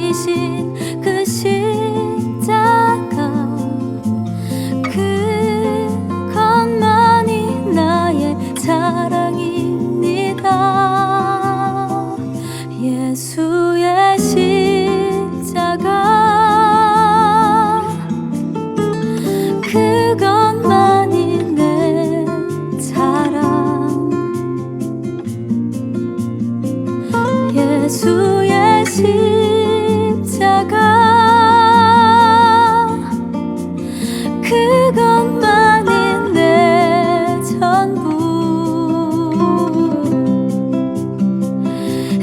지신 그 십자가, 그것만이 나의 자랑입니다. 예수의 십자가, 그것만이 내 자랑. 예수의 십자가, 그것만이 내 전부.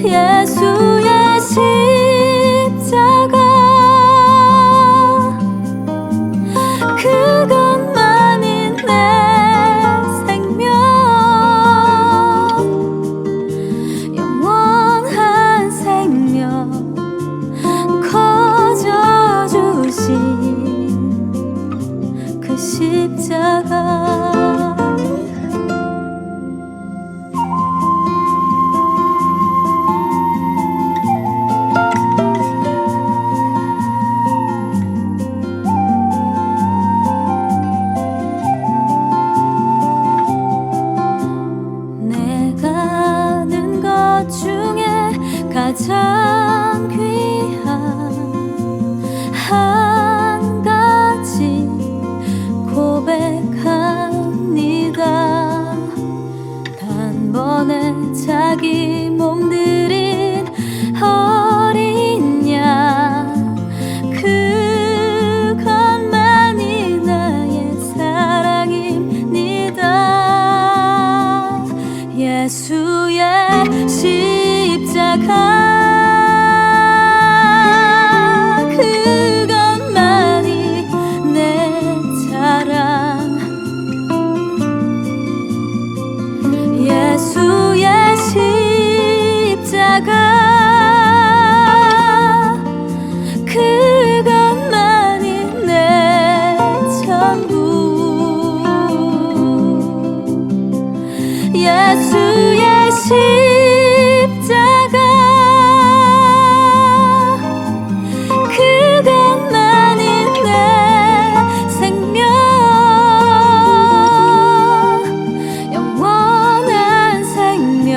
예수의 십자가, 그것만이 내 생명. 영원한 생명 거저 주신 그 십자가. 내가 아는 것 중에 가장 귀한 한 가지 고백합니다. 단번에 자기 몸 들인 어린 양, 그것만이 나의 사랑입니다. 예수의 십자가, 그것만이 내 자랑. 예수의 십자가, 그것만이 내 전부. 예수의 십자가, 그것만이 내 생명. 영원한 생명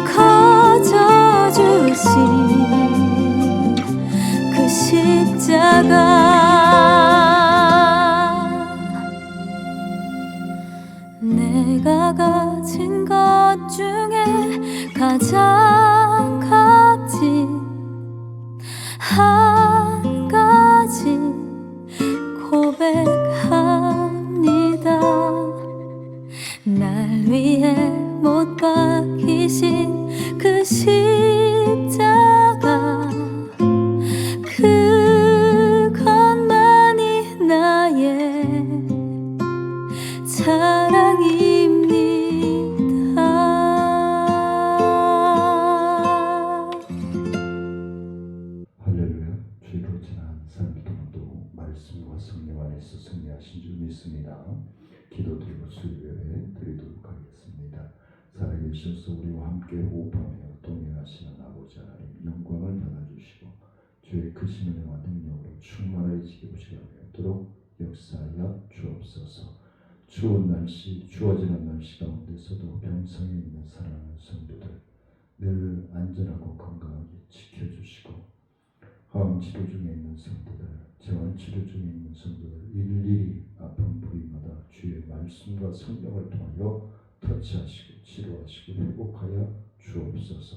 거저 주신 그 십자가. 내가 가진 것 중에 가장 값진 한 가지 고백합니다. 날 위해 못 박히신 그 십자가, 그것만이 나의 자랑입니다. 할렐루야. 주의로 지난 삶의 동안도 말씀과 성령 안에서 승리하신 줄 믿습니다. 기도드리고 수요예배 드리도록 하겠습니다. 살아계셔서 우리와 함께 호흡하며 동행하시는 아버지 하나님, 영광을 받아주시고 주의 크신 은혜와 능력으로 충만해지게 하시도록 역사하여 주옵소서. 추운 날씨, 추워지는 날씨 가운데서도 병성에 있는 사랑하는 성도들 늘 안전하고 건강하게 지켜주시고, 화음치료 중에 있는 성도들, 재활치료 중에 있는 성도들 일일이 아픈 부위마다 주의 말씀과 성령을 통하여 터치하시고 치료하시고 회복하여 주옵소서.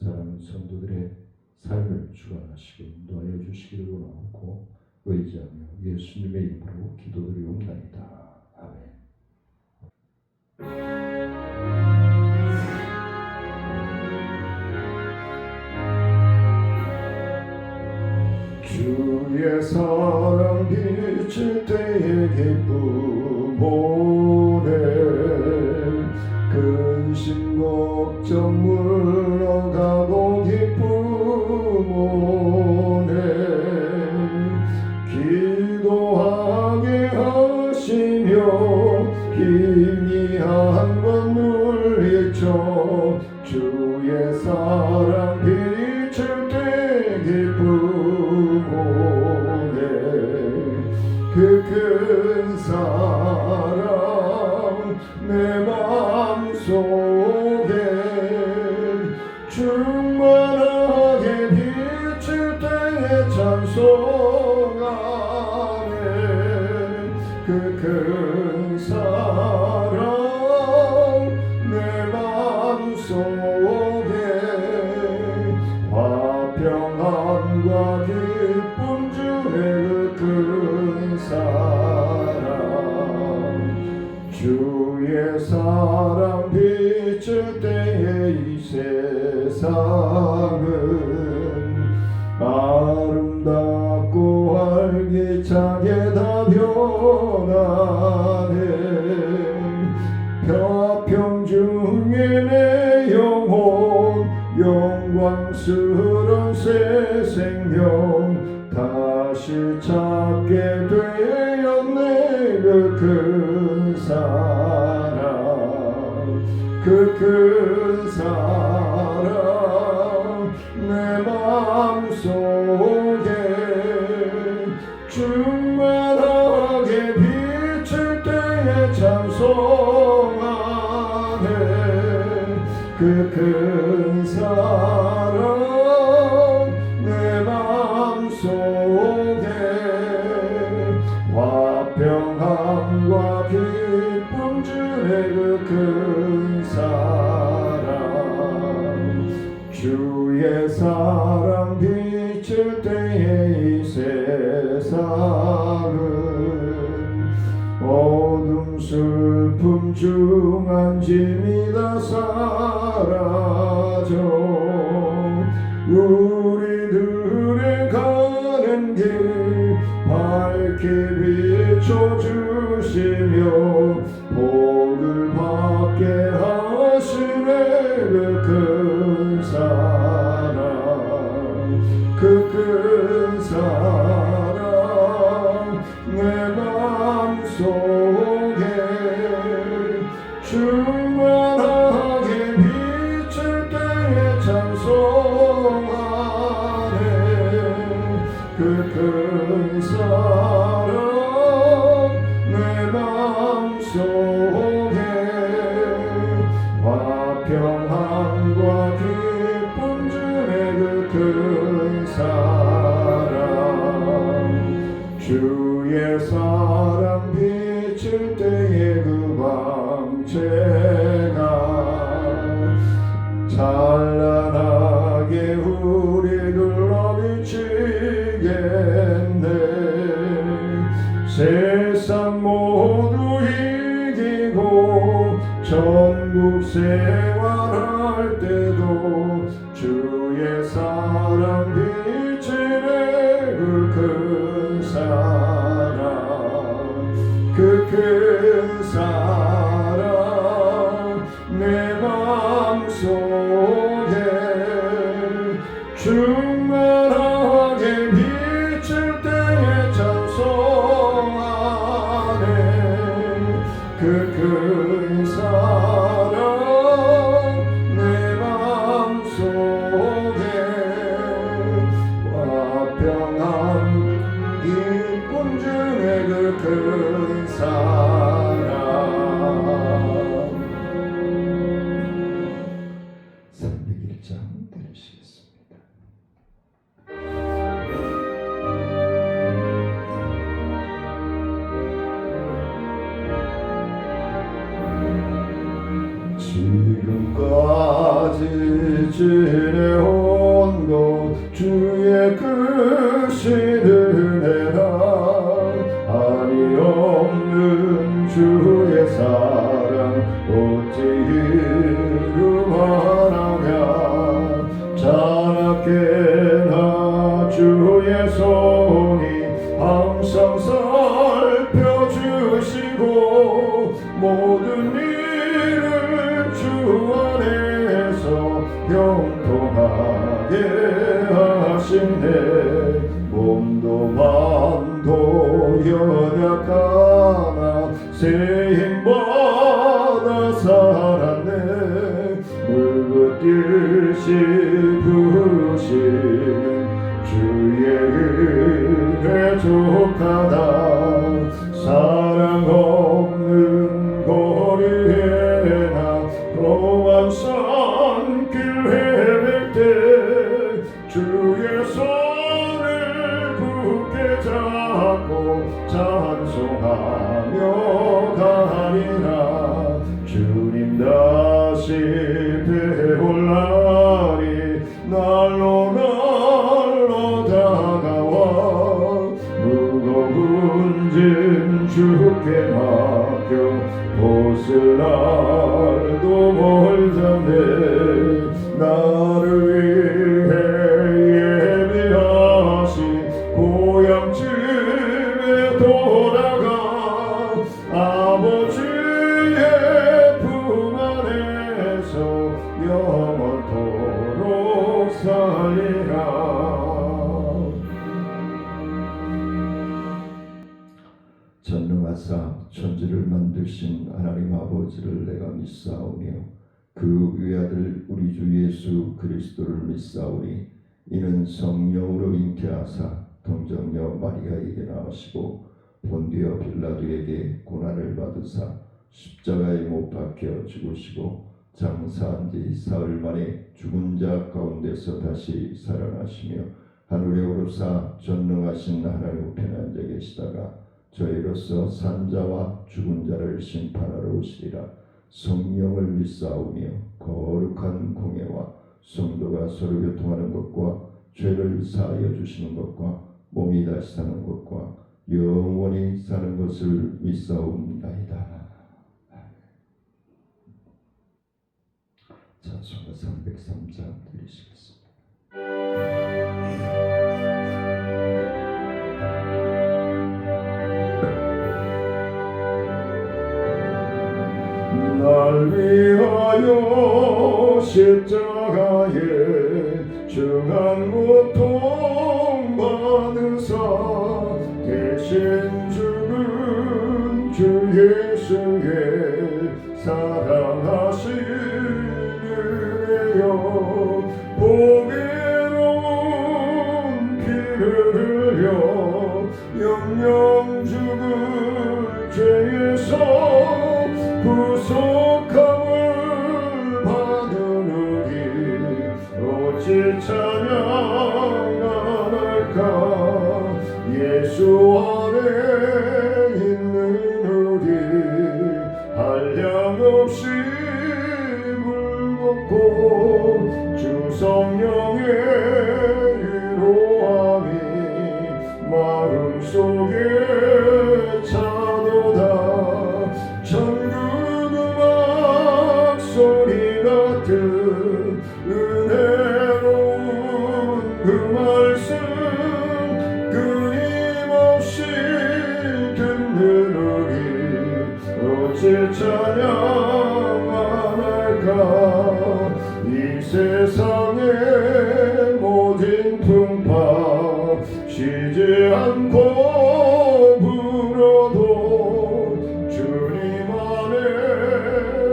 사랑하는 성도들의 삶을 주관하시고 인도하여 주시기를 원하고 의지하며 예수님의 이름으로 기도드리옵나이다. 아멘. 주의 사랑 비칠 때의 기쁨 오네, 근심 걱정 물러가고 기쁨 오네. 기도하게 하시며 희미한 건 물리쳐 주의 사랑 비칠 때 충만하게 비칠 때에 찬송하네 그 큰 사랑 내 마음속에 화평함과 기쁨 주네 그 큰 사랑 주의 사랑 비칠 때에 이 세상은 아름답고 활기차게 다 변하네 화평 중에 내 영혼 영광스러운 새 생명 다시 찾게 되었네 그 큰 사랑 그 큰 사랑 내 마음속에 충만하게 비칠 때에 찬송하네 그 큰 사랑 내 마음속에 화평함과 기쁨 주네 그 큰 사랑 주의 사랑 비칠 때에 이 세상은 어둠 슬픔 중한 짐이 다 사라져 우리들의 가는 길 밝게 비춰주시며 복을 받게 하시네 그 큰 사랑 그 큰 사랑 내 마음속에 충만하게 비칠 때에 찬송하네 그 큰 사랑 내 마음속에 화평함과 기쁨 주네 그 큰 사랑 주의 사랑 비칠 때에 그 광채가 찬란하게 우리를 비치겠네 세상 모두 이기고 천국 생활할 때도 주의 사랑 비치네 그 큰 사랑 그 큰 사랑 내 마음속에 충만하게 비칠 때에 찬송하네 그 큰 사랑 내 마음속에 화평한 기쁨 주네 그 큰 사랑 301장 들으시겠습니다. 지금까지 지내온 것 주의 크신 은혜라 아니 없는 주의 사랑 어찌 이루하나냐 자나깨나 주의 손이 항상 살펴주시고 모든 일을 주 안에서 형통하게 하시네 몸도 마음도 연약하나 새 힘받아 살았네 물붓듯이 부으시는 주의 은혜 족하다 사랑 없는 거리에나 험한 산길 헤매 찬송하며 가리라. 주님 다시 배울 날이 날로 다가와 무거운 짐 주께 맡겨 벗을 날도 멀잖네. 나를 위해 예비하신 고향집에 돌아가 아버지의 품 안에서 영원토록 살리라. 전능하사 천지를 만드신 하나님 아버지를 내가 믿사오며 그 외아들 우리 주 예수 그리스도를 믿사오니 이는 성령으로 잉태하사 동정녀 마리아에게 나오시고 본디오 빌라도에게 고난을 받으사 십자가에 못 박혀 죽으시고 장사한 지 사흘 만에 죽은 자 가운데서 다시 살아나시며 하늘에 오르사 전능하신 하나님 우편에 앉아 계시다가 저희로서 산자와 죽은 자를 심판하러 오시리라. 성령을 믿사오며 거룩한 공예와 성도가 서로 교통하는 것과 죄를 사하여 주시는 것과 몸이 다시 사는 것과 영원히 사는 것을 믿사옵나이다. 찬송가 303장 드리시겠습니다. 날 위하여 십자가에 중한 고통 받으사 대신 죽은 주 예수의 사랑하신 은혜여 보배로운 피를 흘려 영영 죽을 죄에서 구속함을 받으느니 어찌 찬양 안 할까. 예수 안에 있는 우리 한량없이 물먹고 주 성령의 위로함이 마음속에 차도다. 천국 음악 소리 같은 은혜로운 그 말씀 끊임없이 듣는 우리 어찌 찬양 안 할까. 이 세상의 모든 풍파 쉬지 않고 불어도 주님 안에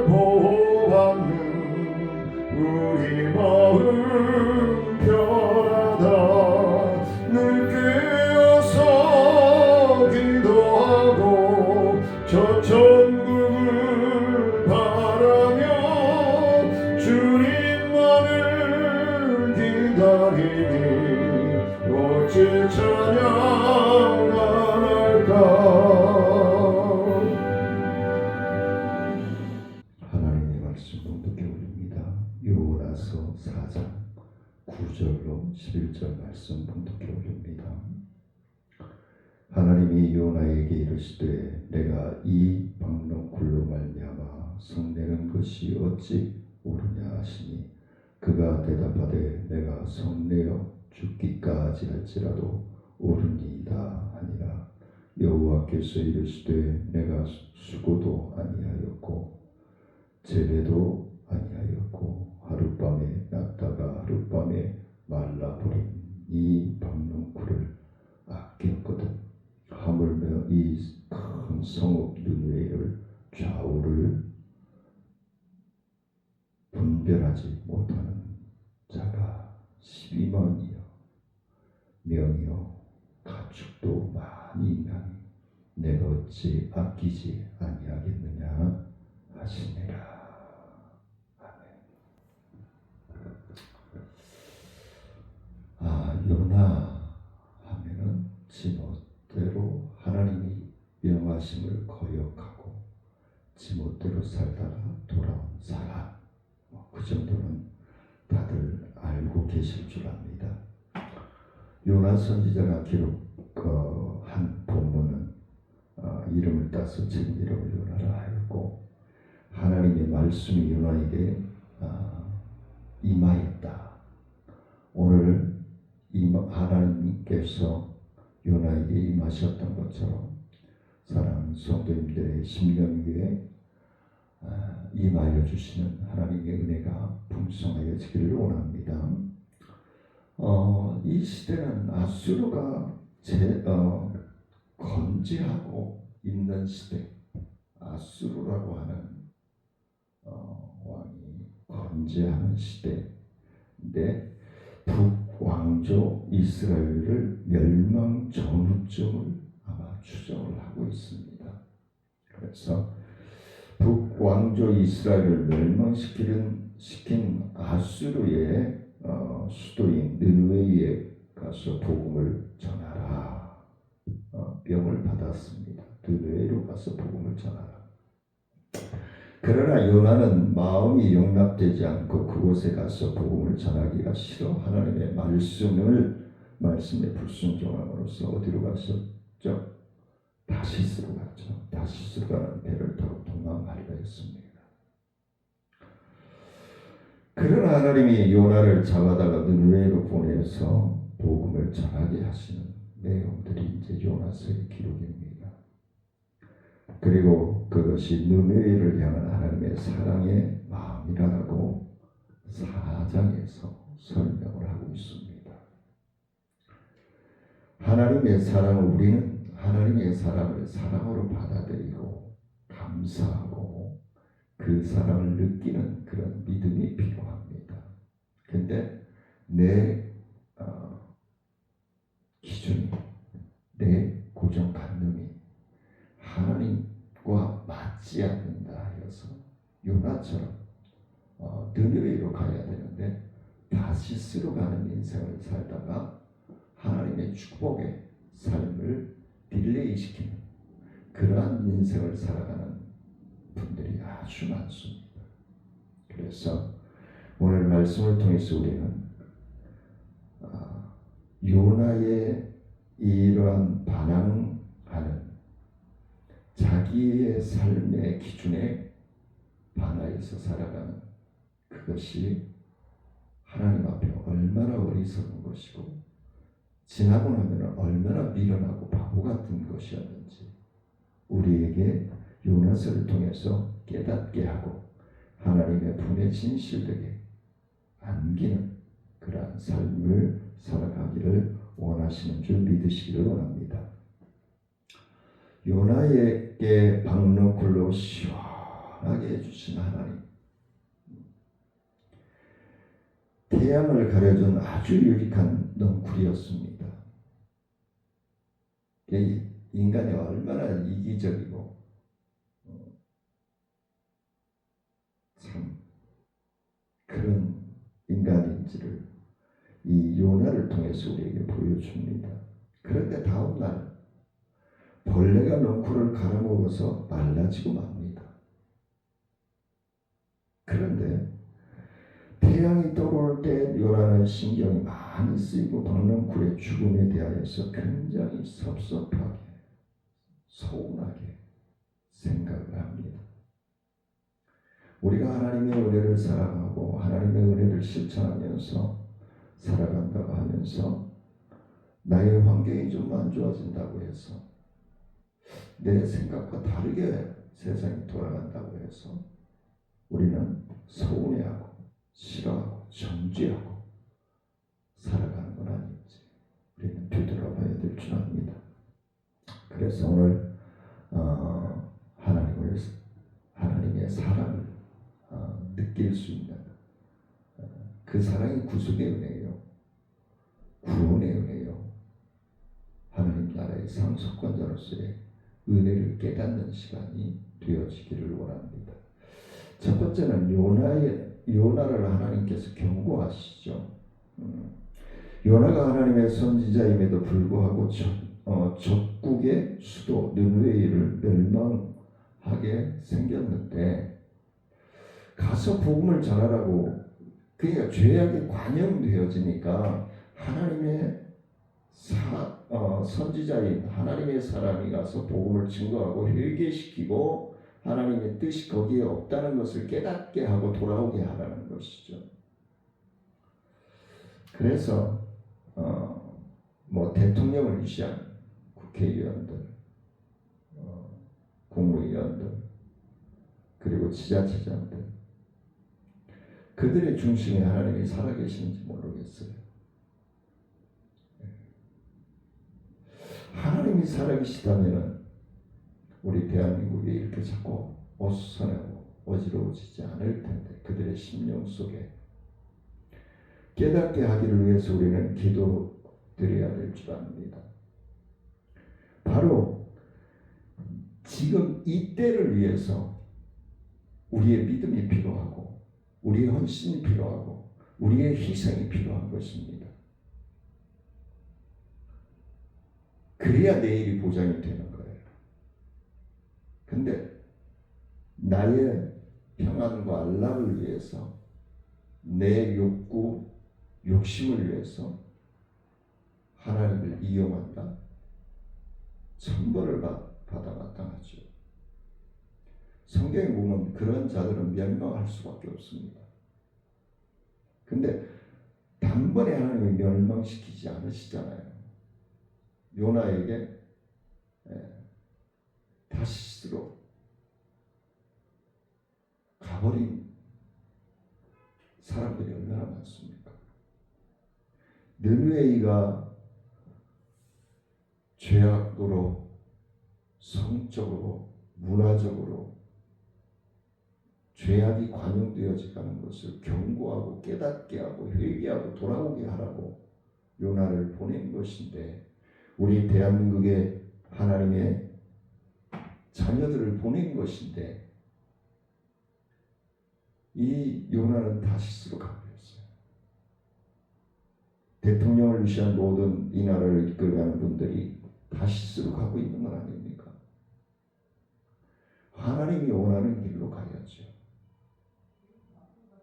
보호받는 우리 마음 편하다. 늘 깨어서 기도하고 저 천국을 바라며 주님만을 기다리니 어찌 찬양 안 할까. 하나님의 말씀 봉독해 올립니다. 요나서 4장 9절로 11절 말씀 봉독해 올립니다. 하나님이 요나에게 이르시되 내가 이 박농굴로 말미암아 성내는 것이 어찌 옳으냐 하시니 그가 대답하되 내가 성내어 죽기까지 할지라도 옳으니이다 하니라. 여호와께서 이르시되 내가 수고도 아니하였고 제례도 아니하였고 하룻밤에 났다가 하룻밤에 말라버린 이 박농굴을 아꼈거든. 하물며 이 큰 성읍 느웨를 좌우를 분별하지 못하는 자가 12만이요 명이요 가축도 많이 있나니 내가 어찌 아끼지 아니하겠느냐 하시니라. 아멘. 요나 하면은 지멋대로 하나님 구하심을 거역하고 지멋대로 살다가 돌아온 사람, 그 정도는 다들 알고 계실 줄 압니다. 요나 선지자가 기록한 본문은 이름을 따서 제 이름을 요나라 하였고, 하나님의 말씀이 요나에게 임하였다. 오늘 하나님께서 요나에게 임하셨던 것처럼 사랑하는 성도님들의 심령 위에 임하여 주시는 하나님의 은혜가 풍성하여지기를 원합니다. 이 시대는 아수르가 건재하고 있는 시대, 아수르라고 하는 왕이 건재하는 시대인데, 북왕조 이스라엘을 멸망 전후쯤을 아마 추정을 하고 있습니다. 그래서 북왕조 이스라엘을 멸망시킨 아수르의 수도인 느느웨에 가서 복음을 전하라. 명을 받았습니다. 느느웨로 가서 복음을 전하라. 그러나 요나는 마음이 용납되지 않고 그곳에 가서 복음을 전하기가 싫어 하나님의 말씀에 불순종함으로써 어디로 갔었죠? 다시스로 갔죠. 다시스로 가는 배를 타고 도망하리라 했습니다. 그러나 하나님이 요나를 잡아다가 느느웨로 보내서 복음을 전하게 하시는 내용들이 이제 요나서의 기록입니다. 그리고 그것이 느느웨를 향한 하나님의 사랑의 마음이라고 4장에서 설명을 하고 있습니다. 하나님의 사랑을 우리는 하나님의 사랑을 사랑으로 받아들이고 감사하고 그 사랑을 느끼는 그런 믿음이 필요합니다. 근데 내 기준이, 내 고정관념이 하나님과 맞지 않는다 하여서 요나처럼 느느웨로 가야 되는데 다시스로 가는 인생을 살다가 하나님의 축복의 삶을 딜레이시키는 그러한 인생을 살아가는 분들이 아주 많습니다. 그래서 오늘 말씀을 통해서 우리는 요나의 이러한 반항하는 자기의 삶의 기준에 반하여서 살아가는 그것이 하나님 앞에 얼마나 어리석은 것이고 지나고 나면 얼마나 미련하고 바보 같은 것이었는지 우리에게 요나서를 통해서 깨닫게 하고 하나님의 분의 진실되게 안기는 그러한 삶을 살아가기를 원하시는 줄 믿으시기를 원합니다. 요나에게 박너쿨로 시원하게 해주신 하나님, 태양을 가려준 아주 유익한 넝쿨이었습니다. 인간이 얼마나 이기적이고 참 그런 인간인지를 이 요나를 통해서 우리에게 보여줍니다. 그런데 다음 날 벌레가 넝쿨을 갈아먹어서 말라지고 맙니다. 그런데 태양이 떠오를 때 요나는 신경이 많이 쓰이고 박넝쿨의 죽음에 대하여서 굉장히 섭섭하게 서운하게 생각을 합니다. 우리가 하나님의 은혜를 사랑하고 하나님의 은혜를 실천하면서 살아간다고 하면서 나의 환경이 좀 안 좋아진다고 해서 내 생각과 다르게 세상이 돌아간다고 해서 우리는 서운해하고 싫어하고 정죄하고 살아가는 건 아닌지 우리는 되돌아봐야 될 줄 압니다. 그래서 오늘 하나님의 사랑을 느낄 수 있는 그 사랑이 구속의 은혜요, 구원의 은혜요, 하나님 나라의 상속권자로서의 은혜를 깨닫는 시간이 되어지기를 원합니다. 첫 번째는 요나를 하나님께서 경고하시죠. 요나가 하나님의 선지자임에도 불구하고 족국의 수도 느느웨이를 멸망하게 생겼는데 가서 복음을 전하라고 그러니까 죄악이 관영되어지니까 하나님의 선지자인 하나님의 사람이 가서 복음을 증거하고 회개시키고 하나님의 뜻이 거기에 없다는 것을 깨닫게 하고 돌아오게 하라는 것이죠. 그래서 대통령을 위시한 국회의원들, 국무위원들, 그리고 지자체장들 그들의 중심에 하나님이 살아계시는지 모르겠어요. 하나님이 살아계시다면 우리 대한민국이 이렇게 자꾸 어수선하고 어지러워지지 않을 텐데 그들의 심령 속에 깨닫게 하기를 위해서 우리는 기도드려야 될 줄 압니다. 바로 지금 이 때를 위해서 우리의 믿음이 필요하고 우리의 헌신이 필요하고 우리의 희생이 필요한 것입니다. 그래야 내일이 보장이 되는 거예요. 근데 나의 평안과 안락을 위해서 내 욕구, 욕심을 위해서 하나님을 이용한다. 천벌을 받아 마땅하죠. 성경에 보면 그런 자들은 멸망할 수밖에 없습니다. 근데 단번에 하나님이 멸망시키지 않으시잖아요. 요나에게 다시스로 가버린 사람들이 얼마나 많습니까? 느느웨이가 죄악으로 성적으로 문화적으로 죄악이 관용되어져 가는 것을 경고하고 깨닫게 하고 회개하고 돌아오게 하라고 요나를 보낸 것인데 우리 대한민국에 하나님의 자녀들을 보낸 것인데 이 요나는 다시스로 가버렸어요. 대통령을 위시한 모든 이 나라를 이끌어가는 분들이 다시스로 가고 있는 건 아닙니까? 하나님이 원하는 길로 가야죠.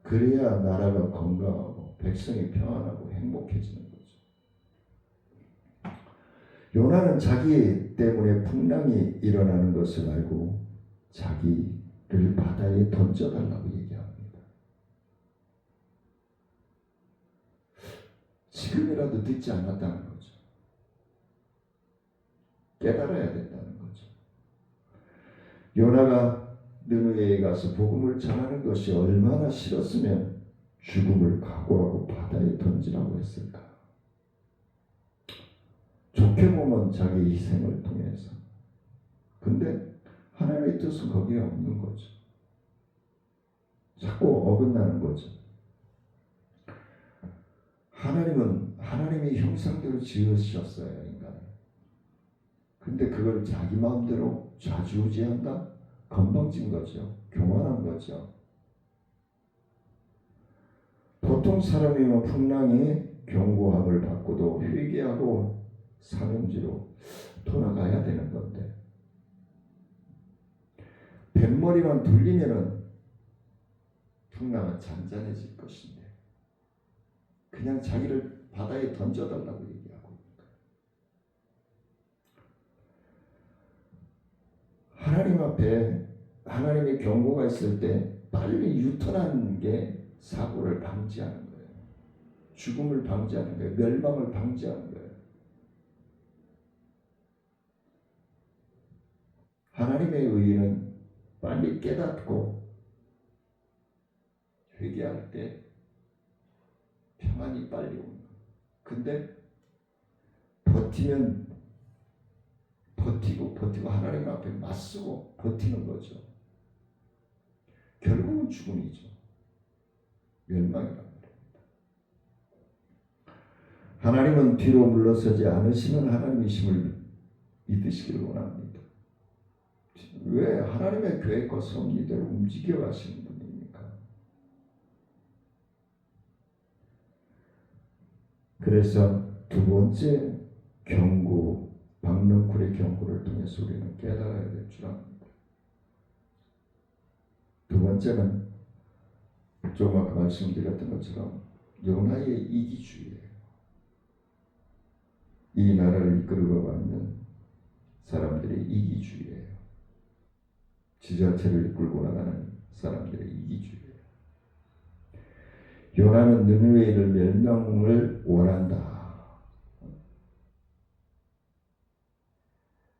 그래야 나라가 건강하고 백성이 평안하고 행복해지는 거죠. 요나는 자기 때문에 풍랑이 일어나는 것을 알고 자기를 바다에 던져달라고 얘기합니다. 지금이라도 듣지 않았다는 거죠. 깨달아야 된다는 거죠. 요나가 느느웨에 가서 복음을 전하는 것이 얼마나 싫었으면 죽음을 각오하고 바다에 던지라고 했을까. 좋게 보면 자기 희생을 통해서. 근데 하나님의 뜻은 거기에 없는 거죠. 자꾸 어긋나는 거죠. 하나님은 하나님의 형상대로 지으셨어요, 인간을. 근데 그걸 자기 마음대로 좌지우지한다? 건방진 거죠. 교만한 거죠. 보통 사람이면 풍랑이 경고함을 받고도 회개하고 사명지로 돌아가야 되는 건데 뱃머리만 돌리면은 풍랑은 잔잔해질 것인데 그냥 자기를 바다에 던져달라고 얘기하고 있는 거예요. 하나님 앞에 하나님의 경고가 있을 때 빨리 유턴하는 게 사고를 방지하는 거예요. 죽음을 방지하는 거예요. 멸망을 방지하는 거예요. 하나님의 의의는 빨리 깨닫고 회개할 때 평안이 빨리 옵니다. 근데 버티면 버티고 하나님 앞에 맞서고 버티는 거죠. 결국은 죽음이죠. 멸망이란 말입니다. 하나님은 뒤로 물러서지 않으시는 하나님이심을 믿으시기를 원합니다. 왜 하나님의 계획과 섭리대로 움직여 가시는 분입니까? 그래서 두 번째 경고 박넝쿨의 경고를 통해서 우리는 깨달아야 될 줄 압니다. 두 번째는 조금 아까 말씀드렸던 것처럼 요나의 이기주의예요. 이 나라를 이끌어가는 사람들의 이기주의예요. 지자체를 이끌고 나가는 사람들의 이기주의예요. 요나는 느느웨이를 멸망을 원한다.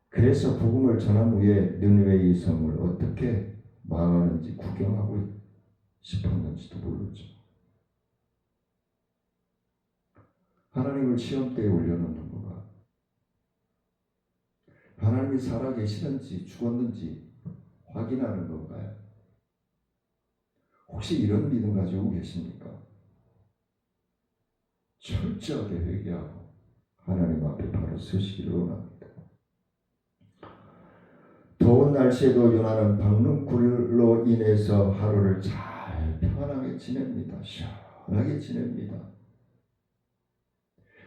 그래서 복음을 전한 후에 느느웨이 성을 어떻게 망하는지 구경하고 싶었는지도 모르죠. 하나님을 시험대에 올려놓는 거가 하나님이 살아계시는지 죽었는지 확인하는 건가요? 혹시 이런 믿음 가지고 계십니까? 철저하게 회개하고 하나님 앞에 바로 서시기를 원합니다. 더운 날씨에도 요나는 박넝쿨로 인해서 하루를 잘 편안하게 지냅니다. 시원하게 지냅니다.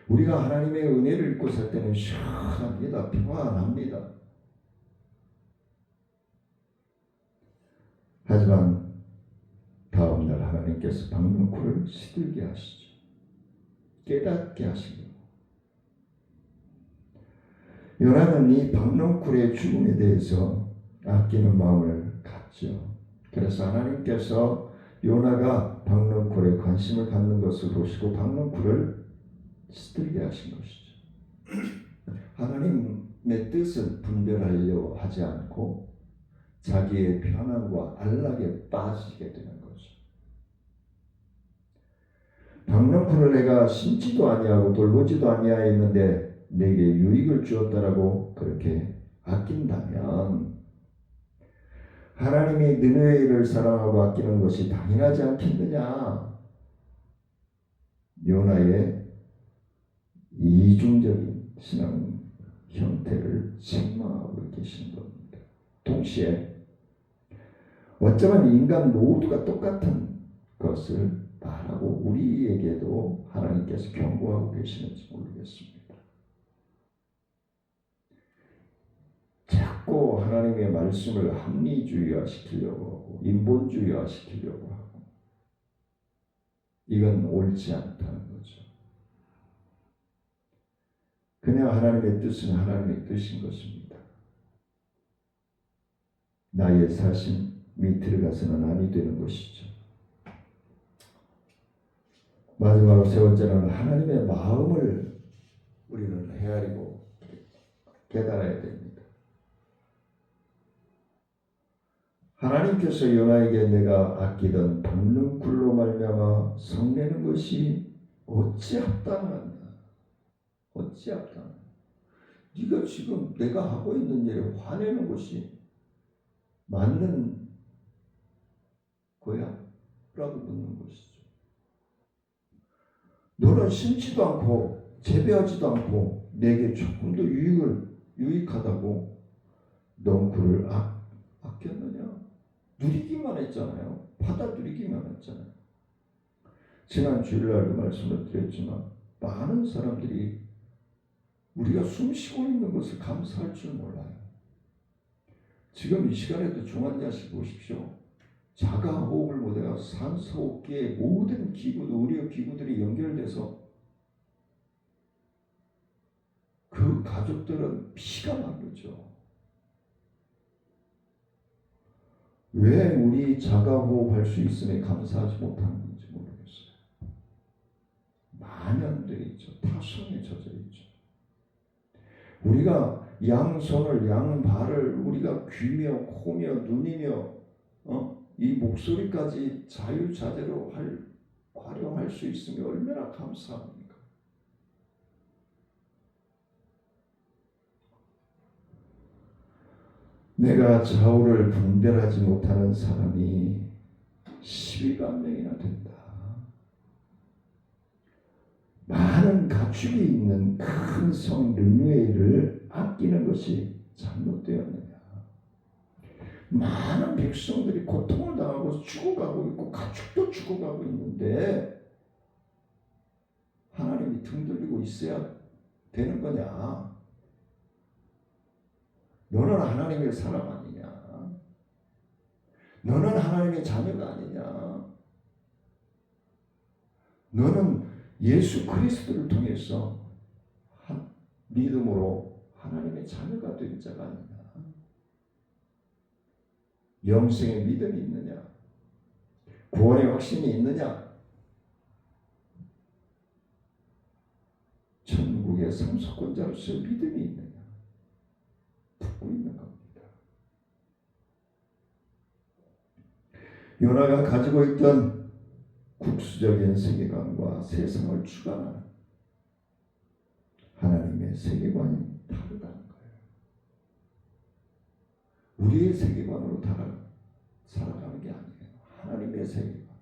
우리가 하나님의 은혜를 입고 살 때는 시원합니다. 평안합니다. 하지만 다음날 하나님께서 박넝쿨을 시들게 하시죠. 깨닫게 하시고 요나는 이 박넝쿨의 죽음에 대해서 아끼는 마음을 갖죠. 그래서 하나님께서 요나가 박넝쿨에 관심을 갖는 것을 보시고 박넝쿨을 시들게 하신 것이죠. 하나님의 뜻을 분별하려고 하지 않고 자기의 편안과 안락에 빠지게 되는 거죠. 박넝쿨을 내가 심지도 아니하고 돌보지도 아니하였는데 내게 유익을 주었다라고 그렇게 아낀다면 하나님이 느느웨이를 사랑하고 아끼는 것이 당연하지 않겠느냐? 요나의 이중적인 신앙 형태를 책망하고 계신 겁니다. 동시에 어쩌면 인간 모두가 똑같은 것을 말하고 우리에게도 하나님께서 경고하고 계시는지 모르겠습니다. 자꾸 하나님의 말씀을 합리주의화시키려고 하고 인본주의화시키려고 하고 이건 옳지 않다는 거죠. 그냥 하나님의 뜻은 하나님의 뜻인 것입니다. 나의 사심이 들어가서는 아니 되는 것이죠. 마지막으로 세 번째는 하나님의 마음을 우리는 헤아리고 깨달아야 됩니다. 하나님께서 요나에게 내가 아끼던 박넝쿨로 말미암아 성내는 것이 어찌 합당하냐? 어찌 합당하냐? 네가 지금 내가 하고 있는 일에 화내는 것이 맞는 거야? 라고 묻는 것이죠. 너는 심지도 않고 재배하지도 않고 내게 조금 더 유익하다고 넝쿨을 아꼈느냐? 누리기만 했잖아요. 받아 누리기만 했잖아요. 지난 주일날도 말씀을 드렸지만 많은 사람들이 우리가 숨 쉬고 있는 것을 감사할 줄 몰라요. 지금 이 시간에도 중환자실 보십시오. 자가 호흡을 못해가 산소호흡기의 모든 기구, 의료 기구들이 연결돼서 그 가족들은 피가 나르죠. 왜 우리 자가호흡할 수 있음에 감사하지 못하는 건지 모르겠어요. 만연되어 있죠. 타성에 젖어 있죠. 우리가 양손을 양발을 우리가 귀며 코며 눈이며 이 목소리까지 자유자재로 활용할 수 있으면 얼마나 감사합니까? 내가 좌우를 분별하지 못하는 사람이 12만 명이나 된다. 많은 가축이 있는 큰 성 느느웨이를 아끼는 것이 잘못되었느냐. 많은 백성들이 고통을 당하고 죽어가고 있고 가축도 죽어가고 있는데 하나님이 등 돌리고 있어야 되는 거냐. 너는 하나님의 사람 아니냐? 너는 하나님의 자녀가 아니냐? 너는 예수 그리스도를 통해서 믿음으로 하나님의 자녀가 된 자가 아니냐? 영생의 믿음이 있느냐? 구원의 확신이 있느냐? 천국의 상속권자로서의 믿음이 있느냐? 묻고 있는 겁니다. 요나가 가지고 있던 국수적인 세계관과 세상을 주관하는 하나님의 세계관이 다르다는 거예요. 우리의 세계관으로 살아가는 게 아니에요. 하나님의 세계관,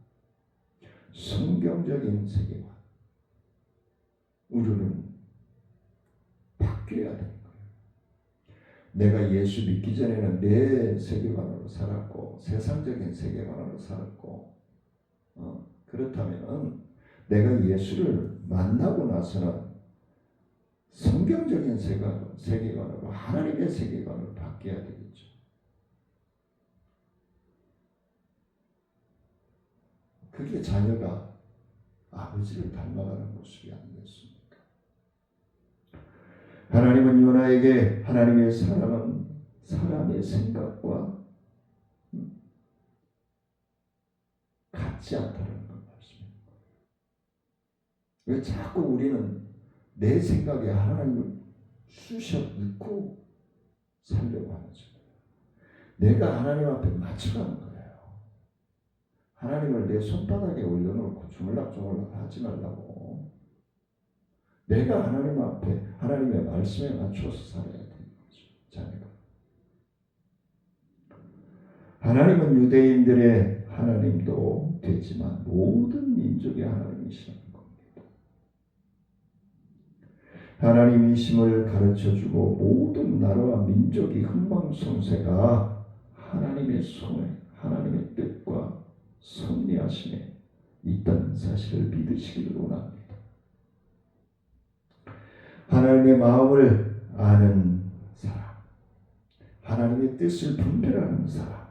성경적인 세계관. 우리는 바뀌어야 되는 거예요. 내가 예수 믿기 전에는 내 세계관으로 살았고 세상적인 세계관으로 살았고 그렇다면 내가 예수를 만나고 나서는 성경적인 세계관으로 하나님의 세계관으로 바뀌어야 되겠죠. 그게 자녀가 아버지를 닮아가는 모습이 아니겠습니까? 하나님은 요나에게 하나님의 사랑은 사람의 생각과 같지 않다는 걸 말씀입니다. 왜 자꾸 우리는 내 생각에 하나님을 쑤셔 넣고 살려고 하죠? 내가 하나님 앞에 맞춰가는 거예요. 하나님을 내 손바닥에 올려놓고 주물락주물락 하지 말라고. 내가 하나님 앞에 하나님의 말씀에 맞춰서 살아야 되는 거죠. 자녀가. 하나님은 유대인들의 하나님도 되지만 모든 민족의 하나님이시라는 겁니다. 하나님이심을 가르쳐주고 모든 나라와 민족이 흥망성쇠가 하나님의 손에 하나님의 뜻과 섭리하심에 있다는 사실을 믿으시기를 원합니다. 하나님의 마음을 아는 사람, 하나님의 뜻을 분별하는 사람,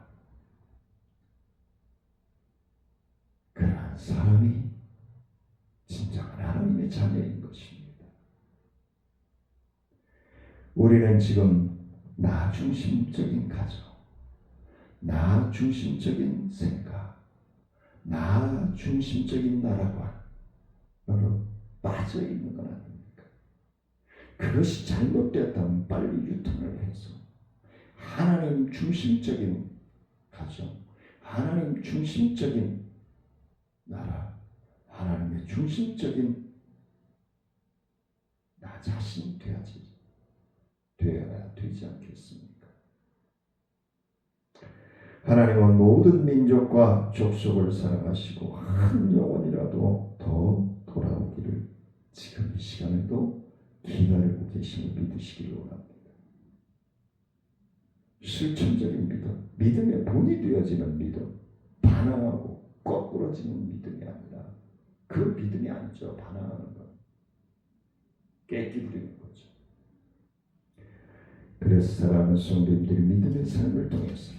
그러한 사람이 진정한 하나님의 자녀인 것입니다. 우리는 지금 나 중심적인 가정, 나 중심적인 생각, 나 중심적인 나라관으로 빠져 있는 건 아닙니까? 그것이 잘못되었다면 빨리 유턴을 해서 하나님 중심적인 가정, 하나님 중심적인 나라, 하나님의 중심적인 나 자신이 되어야 되지 않겠습니까? 하나님은 모든 민족과 족속을 사랑하시고 한 영혼이라도 더 돌아오기를 지금 이 시간에도 기다리고 계심을 믿으시기를 원합니다. 실천적인 믿음, 믿음의 본이 되어지는 믿음, 반항하고 거꾸러지는 믿음이 아니라 그 믿음이 아니죠. 반항하는 것, 깨끼 부리는 거죠. 그래서 사랑하는 성도님들이 믿음의 삶을 통해서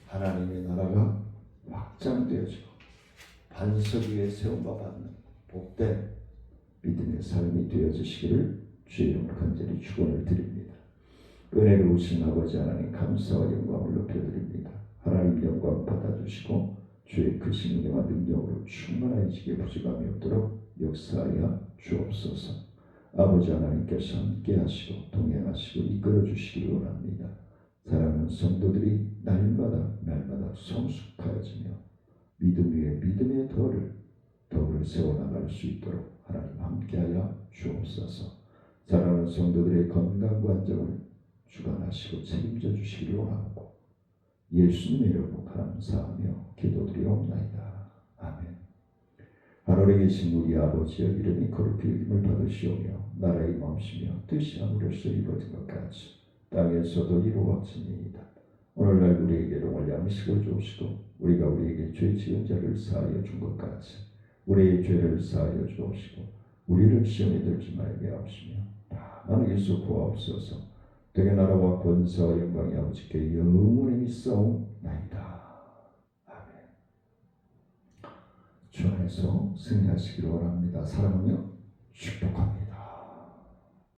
하나님의 나라가 확장되어지고 반석 위에 세움과 받는 복된 믿음의 삶이 되어지시기를 주의 이름으로 간절히 축원을 드립니다. 은혜로우신 아버지 하나님 감사와 영광을 높여드립니다. 하나님 영광 받아주시고 주의 크신 은혜와 능력으로 충만해지게 부족함이 없도록 역사하여 주옵소서. 아버지 하나님께서 함께 하시고 동행하시고 이끌어 주시기를 원합니다. 사랑하는 성도들이 날마다 성숙하여지며 믿음 위에 믿음의 덕을 세워나갈 수 있도록 하나님 함께하여 주옵소서. 사랑하는 성도들의 건강과 안정을 주관하시고 책임져 주시기를 원하고 예수님의 이름으로 감사하며 기도드리옵나이다. 아멘. 하늘에 계신 우리 아버지여 이름이 거룩히 여김을 받으시오며 나라의 마음이시며 뜻이 하늘에서 이루어진 것 같이 땅에서도 이루어지니이다. 오늘날 우리에게 용을 양식을 주옵시고 우리가 우리에게 죄 지은 자를 사하여 준 것 같이 우리의 죄를 사하여 주옵시고 우리를 시험에 들지 말게 하옵시며 다만 예수 구하옵소서. 되게 나라와 권세와 영광이 아버지께 영원히 믿사옵나이다. 아멘. 주 안에서 승리하시기를 원합니다. 사랑하며